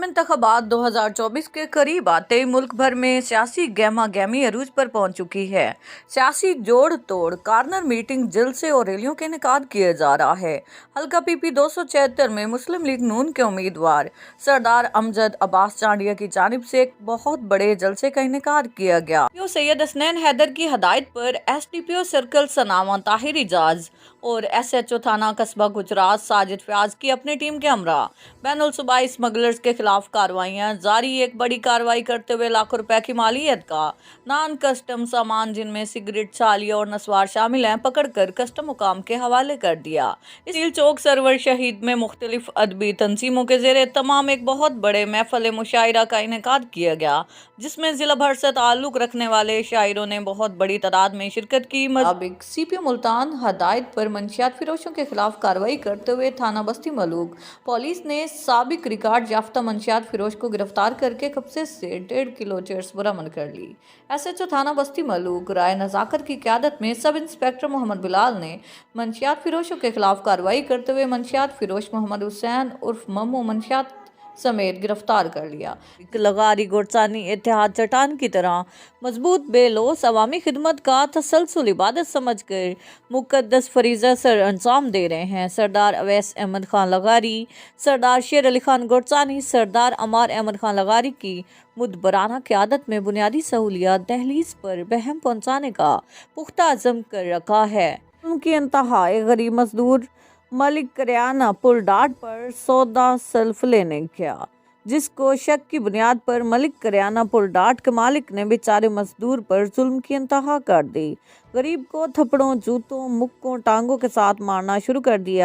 انتخابات 2024 کے قریب آتے ہی ملک بھر میں سیاسی گہما گہمی عروج پر پہنچ چکی ہے۔ سیاسی جوڑ توڑ، کارنر میٹنگ، جلسے اور ریلیوں کا انعقاد کیا جا رہا ہے۔ حلقہ پی پی 276 میں مسلم لیگ نون کے امیدوار سردار امجد عباس چانڈیا کی جانب سے ایک بہت بڑے جلسے کا انعقاد کیا گیا۔ سید حسنین حیدر کی ہدایت پر ایس ڈی پی او سرکل سناما طاہر اعجاز اور ایس ایچ او تھانہ قصبہ گجرات ساجد فیاض کی اپنی ٹیم کے ہمراہ بین الصوبائی اسمگلرز کے خلاف کارروائیاں جاری۔ ایک بڑی کارروائی کرتے ہوئے لاکھوں روپے کی مالیت کا نان کسٹم سامان جن میں سگریٹ، چھالیاں اور نسوار شامل ہیں پکڑ کر کسٹم حکام کے حوالے کر دیا۔ اس سیل چوک سرور شہید میں مختلف ادبی تنظیموں کے زیر اہتمام ایک بہت بڑے محفل مشاعرہ کا انعقاد کیا گیا، جس میں ضلع بھر سے تعلق رکھنے والے شاعروں نے بہت بڑی تعداد میں شرکت کی۔ سابق سی پی او ملتان ہدایت پر منشیات فروشوں کے خلاف کارروائی کرتے ہوئے تھانہ بستی ملوک پولیس نے سابق ریکارڈ یافتہ منشیات فروش کو گرفتار کر کے قبضے سے 1.5 کلو چرس برآمد کر لی۔ ایس ایچ او تھانہ بستی ملوک رائے نزاکت کی قیادت میں سب انسپکٹر محمد بلال نے منشیات فروشوں کے خلاف کارروائی کرتے ہوئے منشیات فروش محمد حسین عرف ممو منشیات سمیت گرفتار کر لیا۔ لغاری گورچانی اتحاد چٹان کی طرح مضبوط بے لوث عوامی خدمت کا تسلسل عبادت سمجھ کر مقدس فریضہ سر انجام دے رہے ہیں۔ سردار اویس احمد خان لغاری، سردار شیر علی خان گورچانی، سردار عمار احمد خان لغاری کی مدبرانہ قیادت میں بنیادی سہولیات دہلیز پر بہم پہنچانے کا پختہ عزم کر رکھا ہے۔ ان کی انتہا ایک غریب مزدور ملک کریانہ پل ڈاٹ پر سودا سلف لینے کیا، جس کو شک کی بنیاد پر ملک کریانہ پل ڈاٹ کے مالک نے بیچارے مزدور پر ظلم کی انتہا کر دی۔ غریب کو تھپڑوں، جوتوں، مکوں، ٹانگوں کے ساتھ مارنا شروع کر دیا۔